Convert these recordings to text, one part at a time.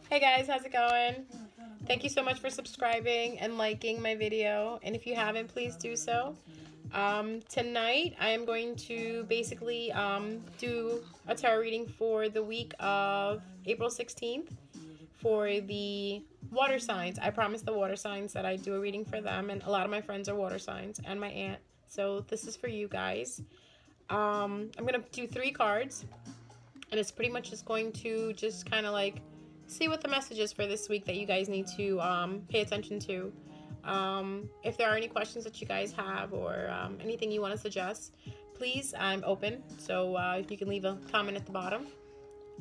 Hey guys, how's it going? Thank you so much for subscribing and liking my video. And if you haven't, please do so. Tonight, I am going to basically do a tarot reading for the week of April 16th for the water signs. I promised the water signs that I do a reading for them, and a lot of my friends are water signs and my aunt. So this is for you guys. I'm going to do 3 cards, and it's pretty much just going to just kind of like see what the message is for this week that you guys need to pay attention to. If there are any questions that you guys have or anything you want to suggest, please, I'm open. So you can leave a comment at the bottom.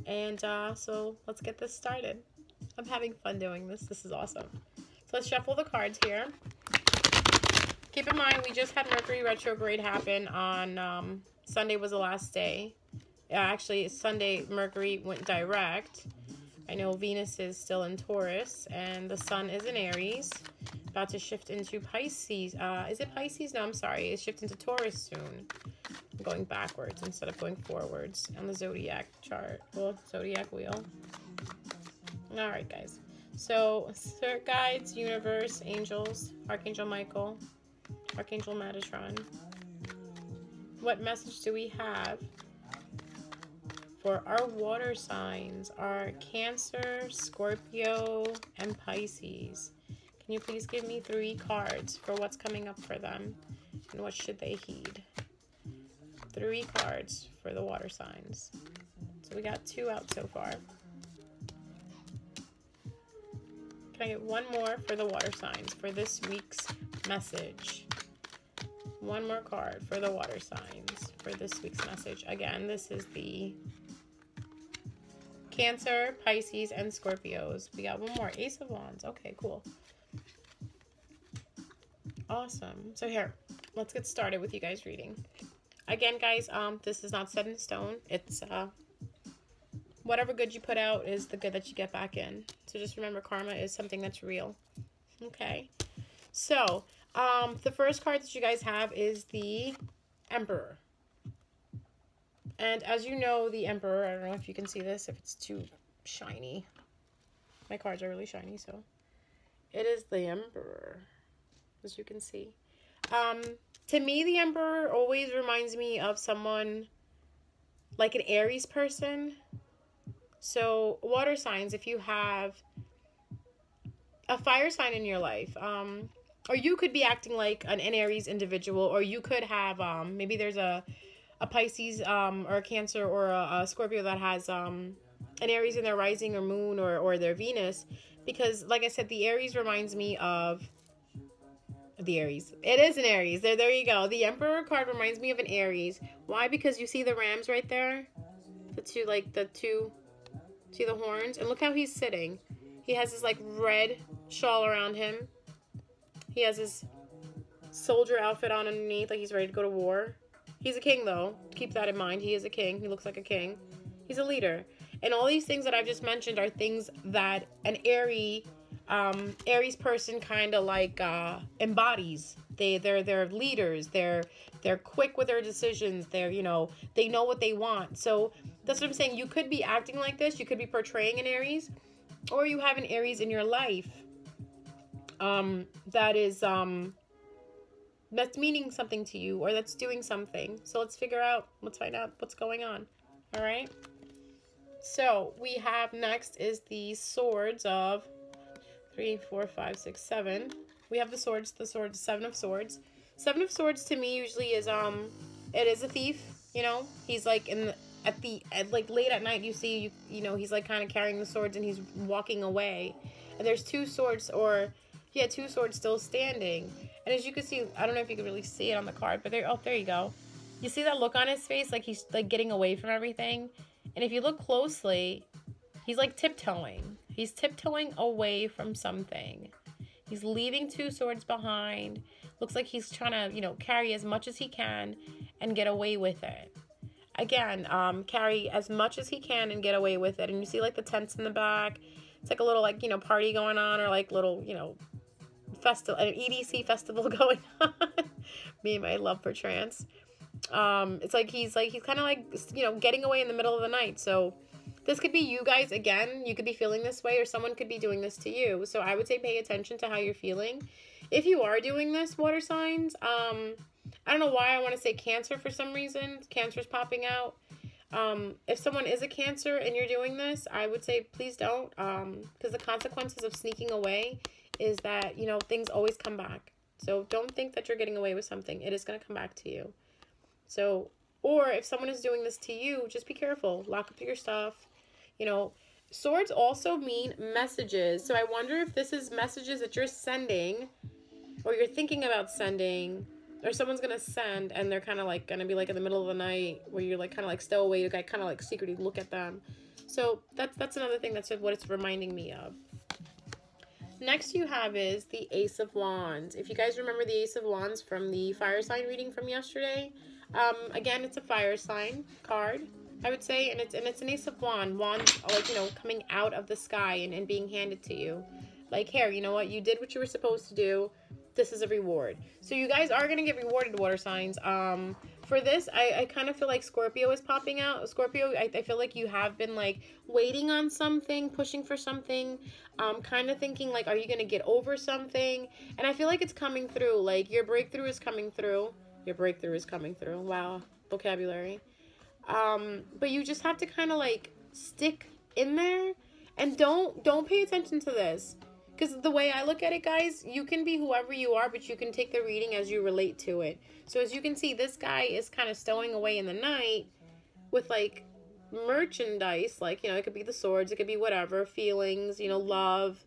And so let's get this started. I'm having fun doing this. This is awesome. So let's shuffle the cards here. Keep in mind, we just had Mercury retrograde happen on Sunday was the last day. Actually, Sunday, Mercury went direct. I know Venus is still in Taurus, and the Sun is in Aries, about to shift into Pisces. Is it Pisces? No, I'm sorry. It's shifting to Taurus soon. I'm going backwards instead of going forwards on the zodiac chart. Well, zodiac wheel. All right, guys. So, spirit guides, universe, angels, Archangel Michael, Archangel Metatron. What message do we have for our water signs are Cancer, Scorpio, and Pisces? Can you please give me 3 cards for what's coming up for them and what should they heed? 3 cards for the water signs. So we got 2 out so far. Can I get 1 more for the water signs for this week's message? 1 more card for the water signs for this week's message. Again, this is the Cancer, Pisces, and Scorpios. We got 1 more. Ace of Wands. Okay, cool. Awesome. So here, let's get started with you guys reading. Again, guys, this is not set in stone. It's whatever good you put out is the good that you get back in. So just remember, karma is something that's real. Okay. So, the first card that you guys have is the Emperor. And as you know, the Emperor, I don't know if you can see this, if it's too shiny. My cards are really shiny, so. It is the Emperor, as you can see. To me, the Emperor always reminds me of someone like an Aries person. So, water signs, if you have a fire sign in your life, or you could be acting like an Aries individual, or you could have, maybe there's a Pisces or a Cancer or a Scorpio that has an Aries in their rising or moon or their Venus, because like I said, the Aries reminds me of the Aries. It is an Aries. There you go. The Emperor card reminds me of an Aries. Why? Because you see the rams right there? See the horns? And look how he's sitting. He has this like red shawl around him. He has his soldier outfit on underneath, like he's ready to go to war. He's a king, though. Keep that in mind. He is a king. He looks like a king. He's a leader. And all these things that I've just mentioned are things that an Aries person kind of like embodies. They're leaders. They're quick with their decisions. They know what they want. So that's what I'm saying. You could be acting like this. You could be portraying an Aries, or you have an Aries in your life that is that's meaning something to you, or that's doing something. So let's find out what's going on. All right. So we have next is the swords of 3, 4, 5, 6, 7. We have the 7 of swords. 7 of swords to me usually is it is a thief. He's like like late at night. You see he's like kind of carrying the swords and he's walking away, and there's 2 swords 2 swords still standing. And as you can see, I don't know if you can really see it on the card, but there you go. You see that look on his face, like he's like getting away from everything. And if you look closely, he's like tiptoeing. He's tiptoeing away from something. He's leaving 2 swords behind. Looks like he's trying to, carry as much as he can and get away with it. Again, carry as much as he can and get away with it. And you see like the tents in the back. It's like a little like, party going on, or like little, festival, an EDC festival going on. Me and my love for trance. It's like he's kind of like getting away in the middle of the night. So This could be you guys again. You could be feeling this way, or someone could be doing this to you. So I would say pay attention to how you're feeling. If you are doing this, water signs, I don't know why I want to say Cancer for some reason. Cancer's popping out. If someone is a Cancer and you're doing this, I would say please don't, because the consequences of sneaking away is that, you know, things always come back. So don't think that you're getting away with something. It is going to come back to you. So, or if someone is doing this to you, just be careful. Lock up your stuff. You know, swords also mean messages. So I wonder if this is messages that you're sending, or you're thinking about sending, or someone's going to send, and they're kind of like going to be like in the middle of the night where you're like kind of like stow away. You kind of like secretly look at them. So that's another thing. That's what it's reminding me of. Next you have is the Ace of Wands. If you guys remember the Ace of Wands from the fire sign reading from yesterday, again, it's a fire sign card, I would say, and it's an Ace of Wands, like, you know, coming out of the sky and being handed to you. Like, here, you know what, you did what you were supposed to do. This is a reward. So you guys are going to get rewarded, water signs. For this, I kind of feel like Scorpio is popping out. Scorpio, I feel like you have been, like, waiting on something, pushing for something, kind of thinking, like, are you going to get over something? And I feel like it's coming through. Like, your breakthrough is coming through. Your breakthrough is coming through. Wow, vocabulary. But you just have to kind of, like, stick in there. And don't pay attention to this. Because the way I look at it, guys, you can be whoever you are, but you can take the reading as you relate to it. So as you can see, this guy is kind of stowing away in the night with, like, merchandise. Like, you know, it could be the swords, it could be whatever, feelings, you know, love,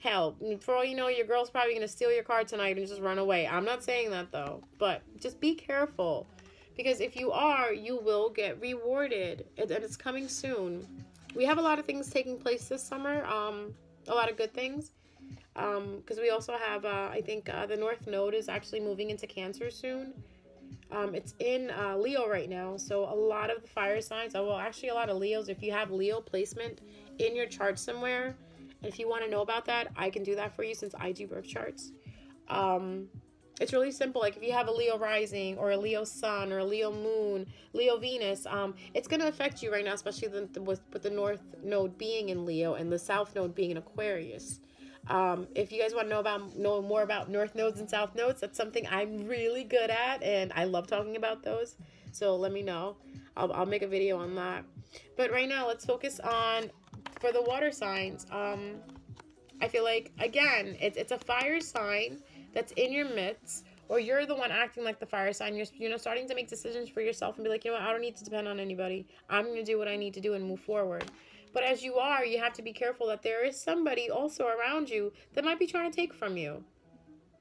hell. For all you know, your girl's probably going to steal your car tonight and just run away. I'm not saying that, though. But just be careful. Because if you are, you will get rewarded. And it's coming soon. We have a lot of things taking place this summer. A lot of good things. Because we also have, I think, the North Node is actually moving into Cancer soon. It's in Leo right now, so a lot of the fire signs, well, actually a lot of Leos, if you have Leo placement in your chart somewhere, and if you want to know about that, I can do that for you since I do birth charts. It's really simple. Like, if you have a Leo rising, or a Leo sun, or a Leo moon, Leo Venus, it's going to affect you right now, especially with the North Node being in Leo and the South Node being in Aquarius. If you guys want to know more about North Nodes and South Nodes, that's something I'm really good at, and I love talking about those. So let me know. I'll make a video on that. But right now, let's focus on, for the water signs. I feel like, again, it's a fire sign that's in your midst, or you're the one acting like the fire sign. You're, you know, starting to make decisions for yourself and be like, you know what, I don't need to depend on anybody. I'm going to do what I need to do and move forward. But as you are, you have to be careful that there is somebody also around you that might be trying to take from you.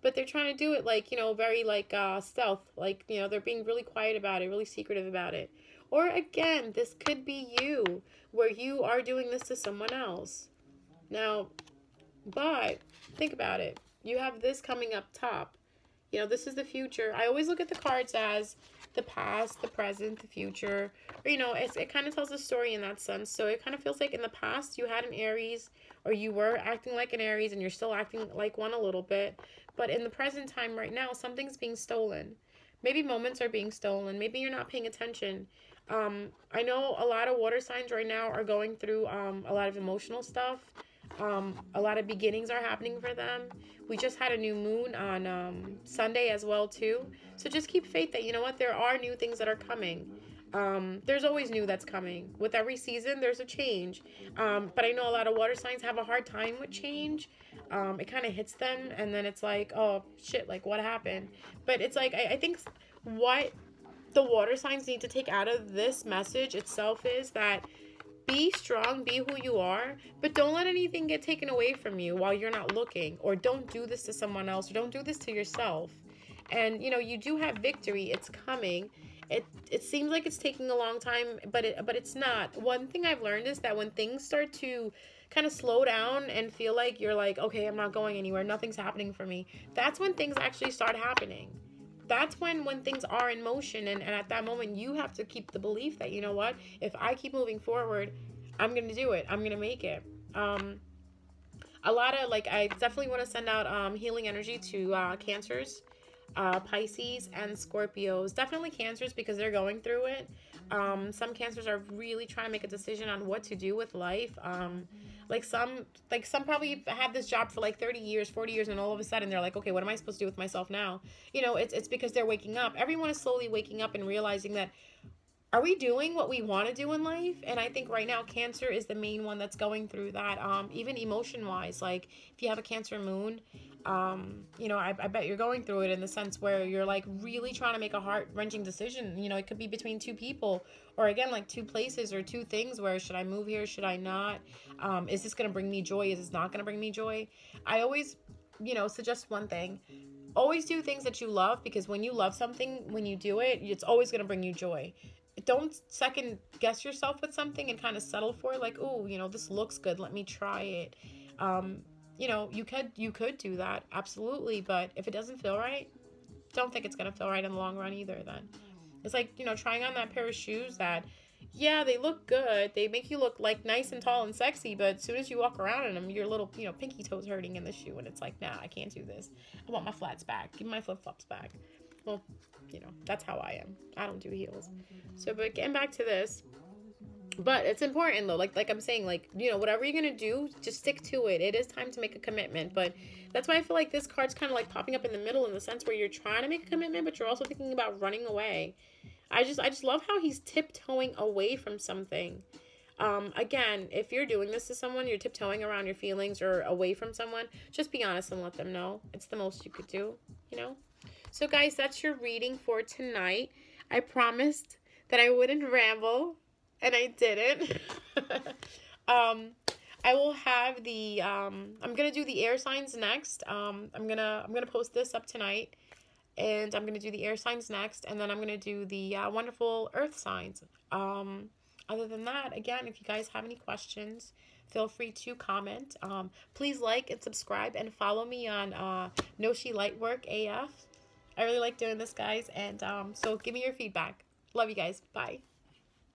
But they're trying to do it, like, you know, very, like, stealth. Like, you know, they're being really quiet about it, really secretive about it. Or, again, this could be you, where you are doing this to someone else. Now, but, think about it. You have this coming up top. You know, this is the future. I always look at the cards as the past, the present, the future. Or, you know, it kind of tells a story in that sense. So it kind of feels like in the past you had an Aries, or you were acting like an Aries, and you're still acting like one a little bit. But in the present time right now, something's being stolen. Maybe moments are being stolen. Maybe you're not paying attention. I know a lot of water signs right now are going through a lot of emotional stuff. A lot of beginnings are happening for them. We just had a new moon on Sunday as well too. So just keep faith that, you know what, there are new things that are coming. There's always new that's coming. With every season, there's a change. But I know a lot of water signs have a hard time with change. It kind of hits them, and then it's like, oh shit, like what happened? But it's like, I think what the water signs need to take out of this message itself is that be strong, be who you are, but don't let anything get taken away from you while you're not looking, or don't do this to someone else, or don't do this to yourself. And, you know, you do have victory. It's coming. It seems like it's taking a long time, but it's not. One thing I've learned is that when things start to kind of slow down and feel like you're like, okay, I'm not going anywhere, nothing's happening for me, that's when things actually start happening. That's when things are in motion, and at that moment you have to keep the belief that, you know what, if I keep moving forward, I'm gonna do it, I'm gonna make it. A lot of, like, I definitely want to send out healing energy to Cancers. Pisces and Scorpios. Definitely Cancers because they're going through it. Some Cancers are really trying to make a decision on what to do with life. Like some probably had this job for like 30 years, 40 years, and all of a sudden they're like, okay, what am I supposed to do with myself now? You know, it's because they're waking up. Everyone is slowly waking up and realizing that, are we doing what we want to do in life? And I think right now Cancer is the main one that's going through that. Even emotion wise, like if you have a Cancer moon, you know, I bet you're going through it in the sense where you're like really trying to make a heart-wrenching decision. You know, it could be between two people, or again, like two places or two things where, should I move here, should I not? Is this going to bring me joy, is this not going to bring me joy? I always, you know, suggest one thing: always do things that you love, because when you love something, when you do it, it's always going to bring you joy. Don't second guess yourself with something and kind of settle for it, like, oh, you know, this looks good, let me try it. You know, you could do that, absolutely, but if it doesn't feel right, don't think it's gonna feel right in the long run either. Then it's like, you know, trying on that pair of shoes that, yeah, they look good, they make you look like nice and tall and sexy, but as soon as you walk around in them, your little, you know, pinky toes hurting in the shoe, and it's like, nah, I can't do this. I want my flats back, give me my flip-flops back. Well, you know, that's how I am. I don't do heels. So, but getting back to this, but it's important though, like I'm saying, like, you know, whatever you're gonna do, just stick to it. It is time to make a commitment. But that's why I feel like this card's kind of like popping up in the middle, in the sense where you're trying to make a commitment, but you're also thinking about running away. I just love how he's tiptoeing away from something. Again, if you're doing this to someone, you're tiptoeing around your feelings or away from someone, just be honest and let them know. It's the most you could do, you know? So guys, that's your reading for tonight. I promised that I wouldn't ramble, and I didn't. I will have the, I'm going to do the air signs next. I'm going to post this up tonight, and I'm going to do the air signs next, and then I'm going to do the wonderful earth signs. Other than that, again, if you guys have any questions, feel free to comment. Please like and subscribe and follow me on Noshi Lightwork AF. I really like doing this, guys, and so give me your feedback. Love you guys. Bye.